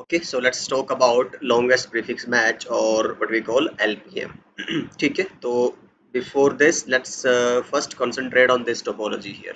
Okay, so let's talk about longest prefix match or what we call LPM. ठीक है, तो before this let's first concentrate on this topology here.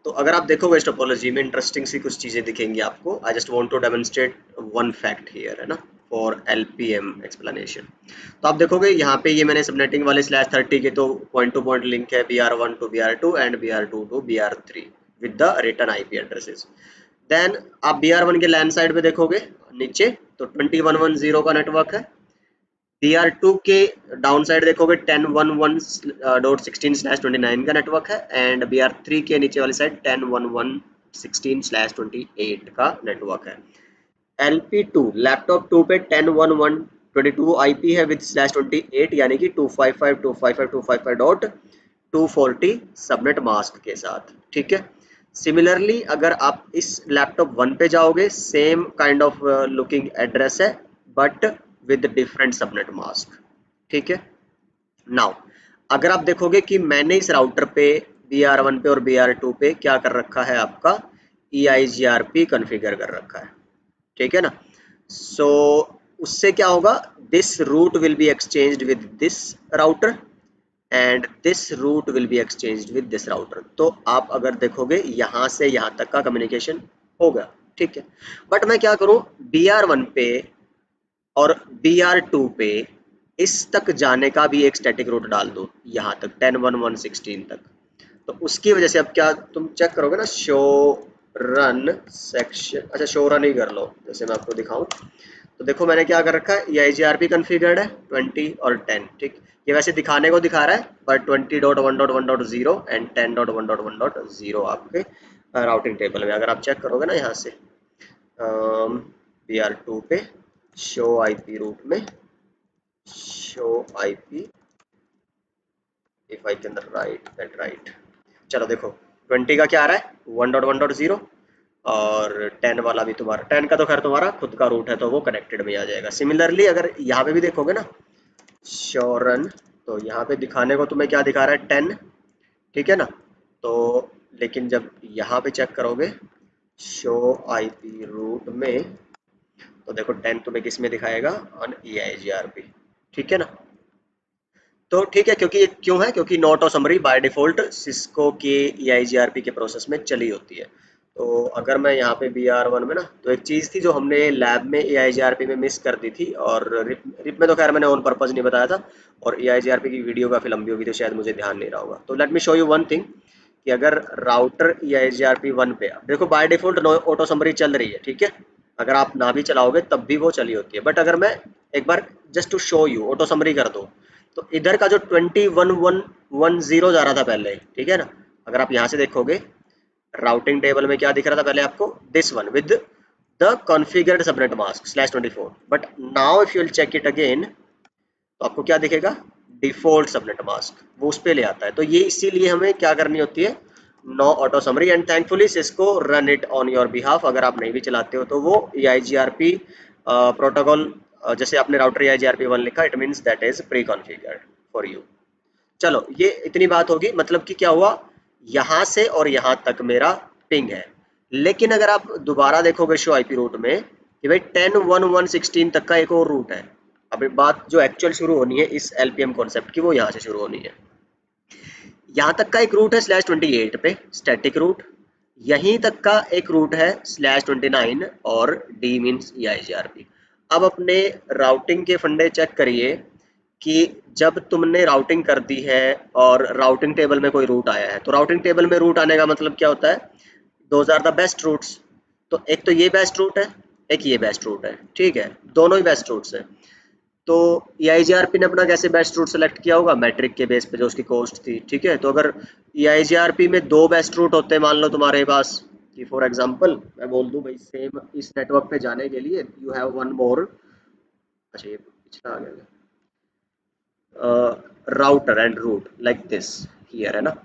तो अगर आप देखोगे इस टोपोलॉजी में इंटरेस्टिंग सी कुछ चीजें दिखेंगी आपको. I just want to demonstrate one fact here, है ना, फॉर एलपीएम एक्सप्लेनेशन. तो आप देखोगे यहाँ पे ये मैंने सबनेटिंग वाले /30 के तो पॉइंट टू पॉइंट लिंक है BR1 to BR2 and BR2 to BR3 with the return IP addresses. Then आप BR1 के लैंड साइड पे देखोगे नीचे तो 2110 का नेटवर्क है. BR2 के डाउन साइड देखोगे 1011.16/29 का नेटवर्क है एंड BR3 के नीचे वाली साइड 1011.16/28 का नेटवर्क है. LP2 लैपटॉप 2 पे 1011.22 आईपी है विद /28 यानी कि 255.255.255.240 सबनेट मास्क के साथ. ठीक है. सिमिलरली अगर आप इस लैपटॉप 1 पे जाओगे same kind of looking address है but with different subnet mask. ठीक है. नाउ अगर आप देखोगे कि मैंने इस राउटर पे BR1 पे और BR2 पे क्या कर रखा है, आपका EIGRP कॉन्फ़िगर कर रखा है. ठीक है ना. सो उससे क्या होगा, this route will be exchanged with this router and this route will be exchanged with this router. तो आप अगर देखोगे यहाँ से यहाँ तक का कम्युनिकेशन होगा. ठीक है. बट मैं क्या करूँ, BR1 पे और BR2 पे इस तक जाने का भी एक स्टैटिक रूट डाल दो यहाँ तक 101116 तक. तो उसकी वजह से अब क्या तुम चेक करोगे ना, शो रन सेक्शन, अच्छा शो रन ही कर लो जैसे मैं आपको दिखाऊं. तो देखो मैंने क्या कर रखा है, EIGRP कॉन्फ़िगर्ड है 20 और 10. ठीक. ये वैसे दिखाने को दिखा रहा है पर 20.1.1.0 एंड 10.1.1.0 आपके राउटिंग टेबल में अगर आप चेक करोगे ना यहाँ से BR2 पे शो आईपी रूट में show IP if I can write that right. चलो देखो 20 का क्या आ रहा है 1.1.0 और 10 वाला भी तुम्हारा 10 का तो खैर तुम्हारा खुद का रूट है तो वो कनेक्टेड में आ जाएगा. सिमिलरली अगर यहाँ पे भी देखोगे ना शोरन, तो यहाँ पे दिखाने को तुम्हें क्या दिखा रहा है 10. ठीक है ना. तो लेकिन जब यहाँ पे चेक करोगे शो आईपी रूट में तो देखो 10 तुम्हें किस में दिखाएगा, ऑन EIGRP. ठीक है ना. तो ठीक है, क्योंकि क्यों है, क्योंकि नोट और समरी बाय डिफॉल्ट सिस्को के EIGRP के प्रोसेस में चली होती है. तो अगर मैं यहाँ पे BR1 में ना, तो एक चीज़ थी जो हमने लैब में EIGRP में मिस कर दी थी और रिप में तो खैर मैंने ऑन पर्पज नहीं बताया था और EIGRP की वीडियो काफ़ी लंबी होगी तो शायद मुझे ध्यान नहीं रहा होगा. तो let me show you one thing कि अगर राउटर EIGRP 1 पे देखो बाय डिफॉल्ट ऑटो समरी चल रही है. ठीक है. अगर आप ना भी चलाओगे तब भी वो चली होती है. बट अगर मैं एक बार just to show you auto summary कर दो तो इधर का जो 21.1.10 जा रहा था पहले, ठीक है ना, अगर आप यहाँ से देखोगे राउटिंग टेबल में क्या दिख रहा था पहले आपको, this one with the configured subnet mask /24. But now if you will check it again तो आपको क्या दिखेगा, डिफॉल्ट सबनेट मास्क वो उस पर ले आता है. तो ये इसीलिए हमें क्या करनी होती है, no auto summary and thankfully Cisco run it on your behalf. अगर आप नहीं भी चलाते हो तो वो EIGRP प्रोटोकॉल जैसे आपने राउटर EIGRP 1 लिखा it means that is pre configured for you. चलो ये इतनी बात होगी, मतलब कि क्या हुआ, यहाँ से और यहाँ तक मेरा पिंग है. लेकिन अगर आप दोबारा देखोगे शो आईपी रूट में कि भाई 10.1.1.16 तक का एक और रूट है. अब बात जो एक्चुअल शुरू होनी है इस LPM कॉन्सेप्ट की वो यहाँ से शुरू होनी है. यहाँ तक का एक रूट है /28 पे स्टैटिक रूट, यहीं तक का एक रूट है /29 और D मीन्स EIGRP. अब अपने राउटिंग के फंडे चेक करिए कि जब तुमने राउटिंग कर दी है और राउटिंग टेबल में कोई रूट आया है तो राउटिंग टेबल में रूट आने का मतलब क्या होता है, those are the best routes. तो एक तो ये बेस्ट रूट है, एक ये बेस्ट रूट है. ठीक है, दोनों ही बेस्ट रूट्स है. तो EIGRP ने अपना कैसे बेस्ट रूट सेलेक्ट किया होगा, मैट्रिक के बेस पे जो उसकी कॉस्ट थी. ठीक है. तो अगर EIGRP में दो बेस्ट रूट होते मान लो तुम्हारे पास कि फॉर एग्जांपल मैं बोल दूं भाई सेम इस नेटवर्क पे जाने के लिए यू हैव वन मोर, अच्छा ये पिछला आ गया, router and route like this here, है ना.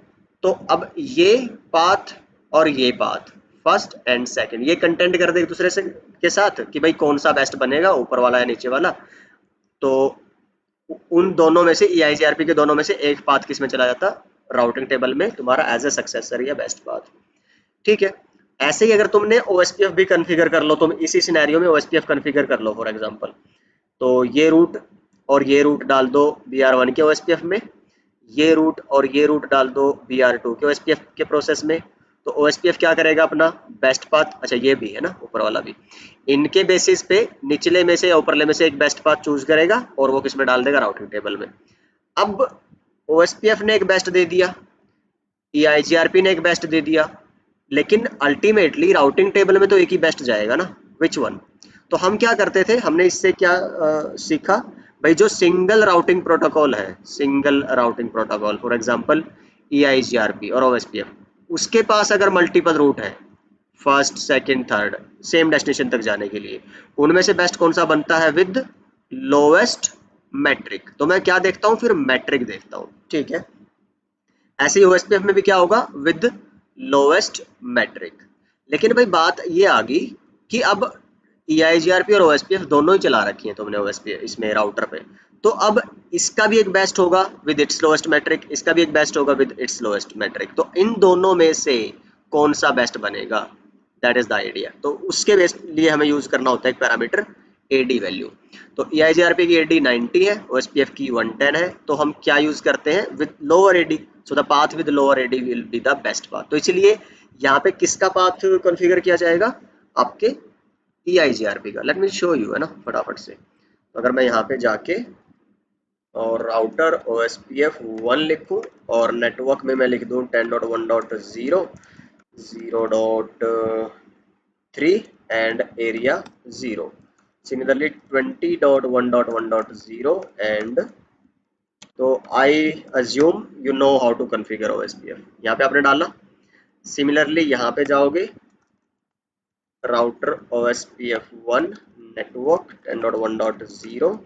तो अब ये पाथ और ये पाथ फर्स्ट एंड सेकंड ये कंटेंट कर दे एक दूसरे से के साथ कि भाई कौन सा बेस्ट बनेगा, ऊपर वाला या नीचे वाला. तो उन दोनों में से EIGRP के दोनों में से एक पाथ किस में चला जाता, राउटिंग टेबल में तुम्हारा एज ए सक्सेसर या बेस्ट पाथ. ठीक है. ऐसे ही अगर तुमने OSPF भी कन्फिगर कर लो, तुम इसी सिनेरियो में OSPF कन्फिगर कर लो फॉर एग्जांपल, तो ये रूट और ये रूट डाल दो BR1 के OSPF में, ये रूट और ये रूट डाल दो BR2 के OSPF के प्रोसेस में। तो OSPF क्या करेगा अपना बेस्ट पाथ, अच्छा ये भी है ना ऊपर वाला भी, इनके बेसिस पे निचले में से या ऊपरले में से एक बेस्ट पाथ चूज करेगा और वो किस में डाल देगा, राउटिंग टेबल में। अब OSPF ने एक बेस्ट दे दिया, EIGRP ने एक बेस्ट दे दिया, लेकिन अल्टीमेटली राउटिंग टेबल में तो एक ही बेस्ट जाएगा ना, विच वन। तो हम क्या करते थे, हमने इससे क्या सीखा भाई, जो सिंगल राउटिंग प्रोटोकॉल है, single routing protocol for example EIGRP और OSPF, उसके पास अगर मल्टीपल रूट है, first second third same destination तक जाने के लिए, उनमें से बेस्ट कौन सा बनता है, विद लोवेस्ट मैट्रिक। तो मैं क्या देखता हूँ फिर, मैट्रिक देखता हूँ, ठीक है। ऐसे ही OSPF में भी क्या होगा, विद लोवेस्ट मैट्रिक। लेकिन भाई बात ये आ गई कि अब EIGRP और OSPF दोनों ही चला रखी है तुमने OSPF इसमें राउटर पे, तो अब इसका भी एक बेस्ट होगा विद इट्स लोएस्ट मैट्रिक, इसका भी एक बेस्ट होगा विद इट्स लोएस्ट मैट्रिक। तो इन दोनों में से कौन सा बेस्ट बनेगा, दैट इज द आइडिया। तो उसके बेस लिए हमें यूज करना होता है एक पैरामीटर AD वैल्यू। तो EIGRP की AD 90 है, OSPF की 110 है, तो हम क्या यूज करते हैं, with lower AD, so the path with lower AD will be the best path. तो इसलिए यहाँ पे किसका पाथ कॉन्फ़िगर किया जाएगा, आपके EIGRP का। लेट मी शो यू, है ना, फटाफट से। तो अगर मैं यहाँ पे जाके और राउटर OSPF 1 लिखूँ और नेटवर्क में मैं लिख दूँ 10.1.0 0.3 and area 0, similarly 20.1.1.0 and, तो I assume you know how to configure OSPF, यहाँ पे आपने डाला। सिमिलरली यहाँ पे जाओगे, router OSPF 1 network 10.1.0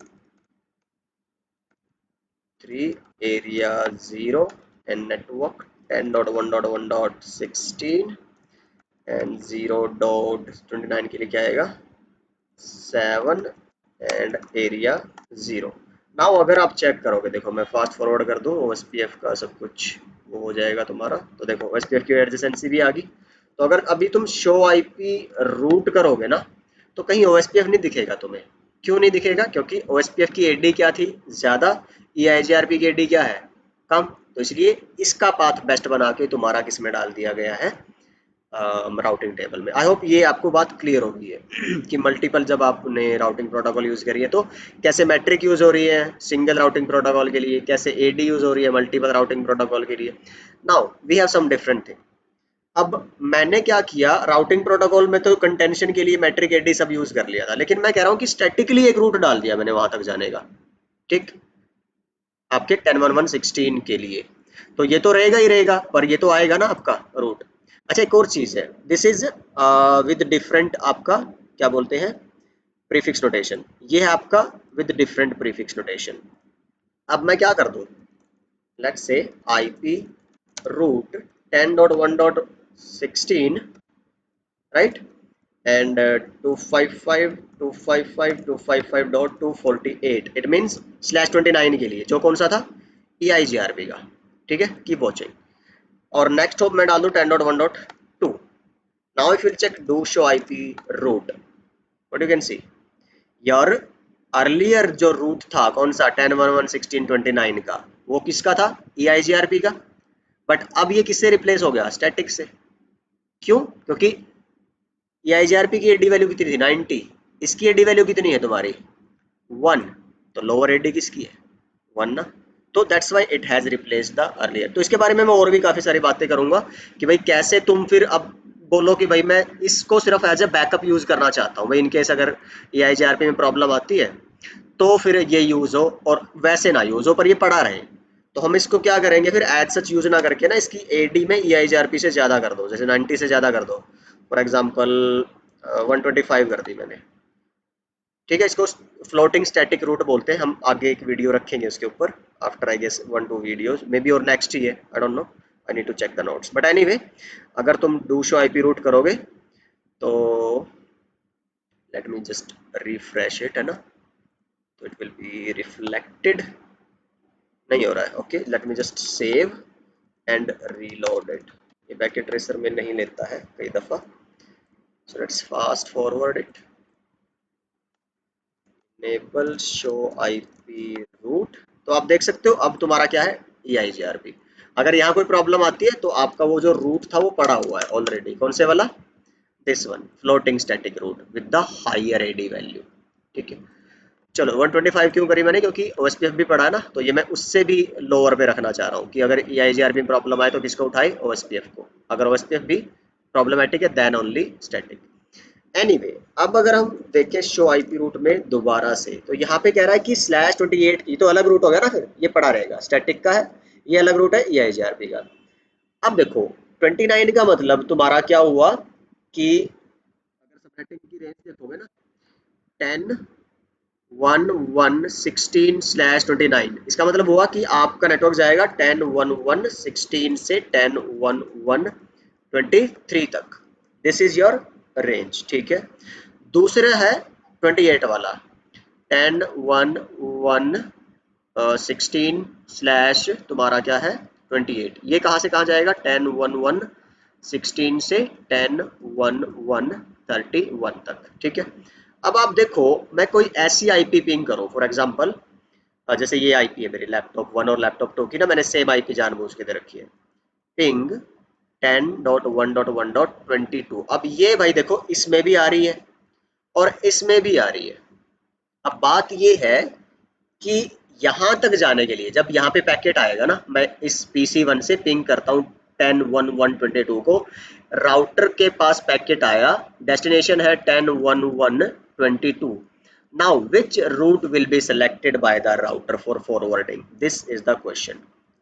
3 area 0 and network 10.1.1.16 and 0.29 के लिए क्या आएगा 7 एंड एरिया 0। नाउ अगर आप चेक करोगे, देखो मैं फास्ट फॉरवर्ड कर दूं OSPF का सब कुछ, वो हो जाएगा तुम्हारा। तो देखो OSPF की एडजेसेंसी भी आ गई। तो अगर अभी तुम शो IP रूट करोगे ना, तो कहीं OSPF नहीं दिखेगा तुम्हें। क्यों नहीं दिखेगा, क्योंकि OSPF की AD क्या थी, ज़्यादा, EIGRP की AD क्या है, कम। तो इसलिए इसका पाथ बेस्ट बना के तुम्हारा किस में डाल दिया गया है, राउटिंग टेबल में। आई होप ये आपको बात क्लियर होगी है कि मल्टीपल जब आपने राउटिंग प्रोटोकॉल यूज़ करी है तो कैसे मैट्रिक यूज़ हो रही है सिंगल राउटिंग प्रोटोकॉल के लिए, कैसे AD यूज़ हो रही है मल्टीपल राउटिंग प्रोटोकॉल के लिए। Now we have some different thing. अब मैंने क्या किया, राउटिंग प्रोटोकॉल में तो कंटेंशन के लिए मैट्रिक AD सब यूज़ कर लिया था, लेकिन मैं कह रहा हूँ कि स्टैटिकली एक रूट डाल दिया मैंने वहां तक जाने का, ठीक, आपके 10.1.1.16 के लिए। तो ये तो रहेगा ही रहेगा, पर ये तो आएगा ना आपका रूट। अच्छा एक और चीज़ है, दिस इज विद डिफरेंट, आपका क्या बोलते हैं, प्रीफिक्स नोटेशन। ये है आपका विद डिफरेंट प्रीफिक्स नोटेशन। अब मैं क्या कर दूँ, let's say IP route 10.1.16 right and 255 255 255.248, इट मीन्स /29 के लिए जो कौन सा था, EIGRP का, ठीक है, कीप वॉचिंग। और नेक्स्ट होप मैं डाल दूँ 10.1.2। Now if you check do show IP route, what you can see, your earlier जो रूट था कौन सा 10.1.1.16.29 का, वो किसका था, EIGRP का। बट अब ये किससे रिप्लेस हो गया, स्टैटिक से। क्यों, क्योंकि EIGRP की AD वैल्यू कितनी थी 90, इसकी AD वैल्यू कितनी है तुम्हारी 1, तो लोअर AD किसकी है 1 ना। तो that's why it has replaced the earlier. तो इसके बारे में मैं और भी काफ़ी सारी बातें करूंगा कि भाई कैसे तुम फिर अब बोलो कि भाई मैं इसको सिर्फ एज ए बैकअप यूज़ करना चाहता हूँ भाई, इनकेस अगर EIGRP में प्रॉब्लम आती है तो फिर ये यूज़ हो और वैसे ना यूज़ हो पर ये पड़ा रहे। तो हम इसको क्या करेंगे फिर, एज सच यूज़ ना करके ना इसकी AD में EIGRP से ज़्यादा कर दो, जैसे 90 से ज़्यादा कर दो, फॉर एग्जाम्पल 125 कर दी मैंने, ठीक है। इसको फ्लोटिंग स्टैटिक रूट बोलते हैं, हम आगे एक वीडियो रखेंगे उसके ऊपर, after I guess 1-2 videos maybe, और नेक्स्ट ही है, I don't know, I need to check the notes. But anyway, अगर तुम डू शो IP रूट करोगे तो let me just refresh it, है ना, तो इट विल बी रिफ्लेक्टेड, नहीं हो रहा है, okay, late me just save and reload it. ये पैकेट ट्रेसर में नहीं लेता है कई दफ़ा, So let's fast forward it. Enable show IP route. तो आप देख सकते हो अब तुम्हारा क्या है, EIGRP। अगर यहाँ कोई प्रॉब्लम आती है तो आपका वो जो रूट था वो पड़ा हुआ है ऑलरेडी, कौन से वाला, this one, floating static route with the higher AD value. ठीक है, चलो 125 क्यों करी मैंने, क्योंकि OSPF भी पड़ा है ना, तो ये मैं उससे भी लोअर पे रखना चाह रहा हूँ कि अगर EIGRP में प्रॉब्लम आए तो किसको उठाए, OSPF को। अगर OSPF भी प्रॉब्लमेटिक है देन ओनली स्टैटिक। एनीवे अब अगर हम देखें शो आईपी रूट में दोबारा से, तो यहाँ पे कह रहा है कि /28 ये तो अलग रूट हो गया ना, फिर ये पड़ा रहेगा, स्टैटिक का है, ये अलग रूट है EIGRP का। अब देखो 29 का मतलब तुम्हारा क्या हुआ कि अगर सबनेटिंग की रेंज देखोगे ना, 10 1 1 16 /29, इसका मतलब हुआ कि आपका नेटवर्क जाएगा 10 1 1 16 से 10 1 1 23 तक। This is your range. ठीक है, दूसरा है 28 वाला, 10 1 1 16 स्लैश तुम्हारा क्या है 28, ये कहाँ से कहाँ जाएगा, 10 1 1 16 से 10 1 1 31 तक। ठीक है, अब आप देखो मैं कोई ऐसी आईपी पिंग करूँ, फॉर एग्जांपल जैसे ये आईपी है मेरी लैपटॉप 1 और लैपटॉप 2 की ना, मैंने सेम आईपी जानबूझ के दे रखी है, पिंग 10.1.1.22। अब ये भाई देखो इसमें भी आ रही है और इसमें भी आ रही है। अब बात ये है कि यहाँ तक जाने के लिए जब यहाँ पे पैकेट आएगा ना, मैं इस PC1 से पिंग करता हूँ 10.1.1.22 को, राउटर के पास पैकेट आया, डेस्टिनेशन है 10.1.1.22। Now which route will be selected by the router for forwarding, this is the question.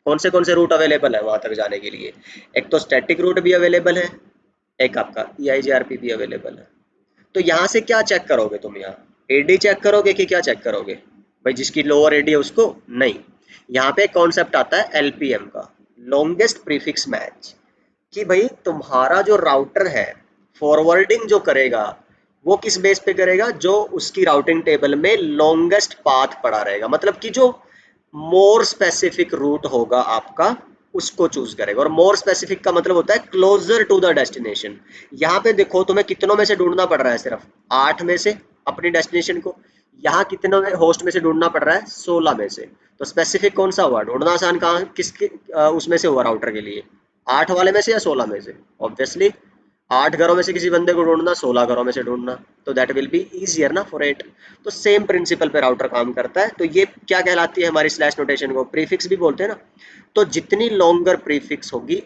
कौन से रूट अवेलेबल है वहां तक जाने के लिए, एक तो स्टैटिक रूट भी अवेलेबल है, एक आपका EIGRP भी अवेलेबल है। तो यहाँ से क्या चेक करोगे तुम, यहाँ एडी चेक करोगे कि क्या चेक करोगे भाई, जिसकी लोअर एडी है उसको नहीं। यहाँ पे कॉन्सेप्ट आता है LPM का, लॉन्गेस्ट प्रीफिक्स मैच, कि भाई तुम्हारा जो राउटर है फॉरवर्डिंग जो करेगा वो किस बेस पे करेगा, जो उसकी राउटिंग टेबल में लॉन्गेस्ट पाथ पड़ा रहेगा, मतलब कि जो मोर स्पेसिफिक रूट होगा आपका उसको चूज करेगा। और मोर स्पेसिफिक का मतलब होता है क्लोजर टू द डेस्टिनेशन। यहाँ पे देखो तुम्हें कितनों में से ढूंढना पड़ रहा है, सिर्फ 8 में से अपनी डेस्टिनेशन को, यहाँ कितनों में होस्ट में से ढूंढना पड़ रहा है, 16 में से। तो स्पेसिफिक कौन सा हुआ, ढूंढना आसान कहाँ किसके उसमें से हुआ राउटर के लिए, 8 वाले में से या 16 में से, ऑब्वियसली 8 घरों में से किसी बंदे को ढूंढना, 16 घरों में से ढूंढना, तो दैट विल बी इजियर ना फॉर इट। तो सेम प्रिंसिपल पे राउटर काम करता है। तो ये क्या कहलाती है हमारी स्लैश नोटेशन को, प्रीफिक्स भी बोलते हैं ना। तो जितनी लॉन्गर प्रीफिक्स होगी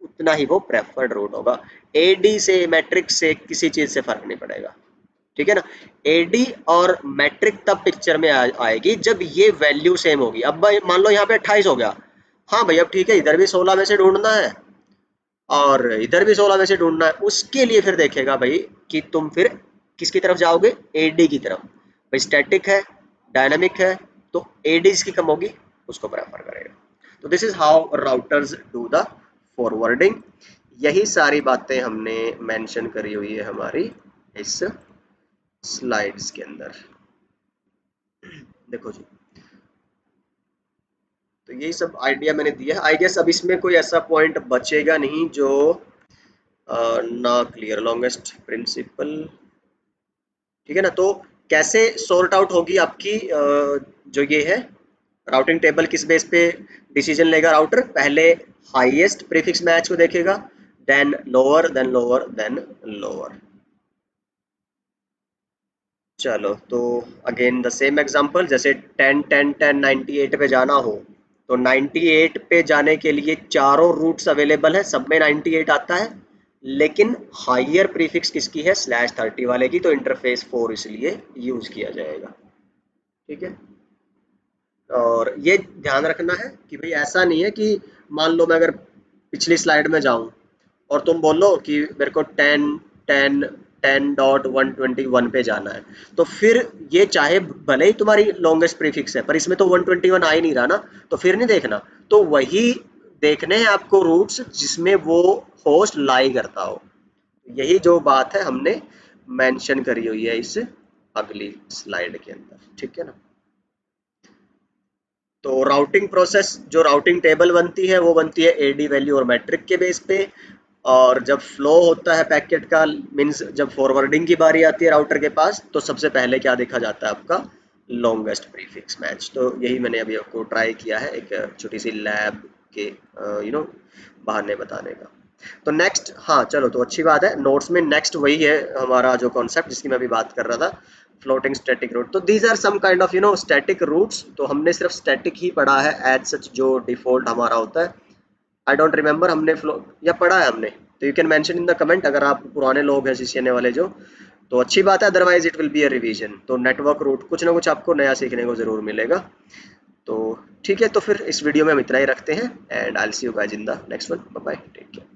उतना ही वो प्रेफर्ड रूट होगा। एडी से मैट्रिक से किसी चीज से फर्क नहीं पड़ेगा, ठीक है ना। एडी और मैट्रिक तब पिक्चर में आएगी जब ये वैल्यू सेम होगी। अब भाई मान लो यहाँ पे 28 हो गया, हाँ भाई अब ठीक है, इधर भी 16 में से ढूंढना है और इधर भी 16 में से ढूंढना है, उसके लिए फिर देखेगा भाई कि तुम फिर किसकी तरफ जाओगे, एडी की तरफ। भाई स्टैटिक है, डायनामिक है, तो एडी जिसकी कम होगी उसको प्रेफर करेगा। तो this is how routers do the forwarding. यही सारी बातें हमने मेंशन करी हुई है हमारी इस स्लाइड्स के अंदर। देखो जी, तो यही सब आइडिया मैंने दिया है। आई गेस अब इसमें कोई ऐसा पॉइंट बचेगा नहीं जो ना क्लियर, लॉन्गेस्ट प्रिंसिपल, ठीक है ना। तो कैसे सॉर्ट आउट होगी आपकी जो ये है राउटिंग टेबल, किस बेस पे डिसीजन लेगा राउटर, पहले हाईएस्ट प्रीफिक्स मैच को देखेगा, then lower, then lower, then lower. चलो तो अगेन द सेम एग्जांपल, जैसे 10 10 10 98 पे जाना हो, तो 98 पे जाने के लिए चारों रूट्स अवेलेबल है, सब में 98 आता है, लेकिन हायर प्रीफिक्स किसकी है, /30 वाले की, तो इंटरफेस 4 इसलिए यूज किया जाएगा। ठीक है, और ये ध्यान रखना है कि भाई ऐसा नहीं है कि मान लो मैं अगर पिछली स्लाइड में जाऊं और तुम बोलो कि मेरे को 10.121 पे जाना है, तो फिर ये चाहे भले ही तुम्हारी लॉन्गेस्ट प्रीफिक्स है पर इसमें तो 121 आ ही नहीं रहा ना, तो फिर नहीं देखना। तो वही देखने हैं आपको रूट्स जिसमें वो होस्ट लाई करता हो। यही जो बात है हमने मेंशन करी हुई है इस अगली स्लाइड के अंदर, ठीक है ना। तो राउटिंग प्रोसेस, जो राउटिंग टेबल बनती है वो बनती है एडी वैल्यू और मैट्रिक के बेस पे। और जब फ्लो होता है पैकेट का, मीन्स जब फॉरवर्डिंग की बारी आती है राउटर के पास, तो सबसे पहले क्या देखा जाता है आपका, लॉन्गेस्ट प्रीफिक्स मैच। तो यही मैंने अभी आपको ट्राई किया है एक छोटी सी लैब के बहाने बताने का। तो नेक्स्ट, हाँ चलो, तो अच्छी बात है, नोट्स में नेक्स्ट वही है हमारा जो कॉन्सेप्ट जिसकी मैं अभी बात कर रहा था, फ्लोटिंग स्टैटिक रूट। तो these are some kind of static routes. तो हमने सिर्फ स्टैटिक ही पढ़ा है एज सच, जो डिफॉल्ट हमारा होता है। आई डोंट रिमेंबर हमने फ्लो या पढ़ा है हमने, तो you can mention in the comment अगर आप पुराने लोग हैं सीसीएनए वाले जो, तो अच्छी बात है, otherwise it will be a revision. तो नेटवर्क रूट कुछ ना कुछ आपको नया सीखने को ज़रूर मिलेगा। तो ठीक है, तो फिर इस वीडियो में हम इतना ही रखते हैं, and I will see you guys in the next one. Bye bye, take care.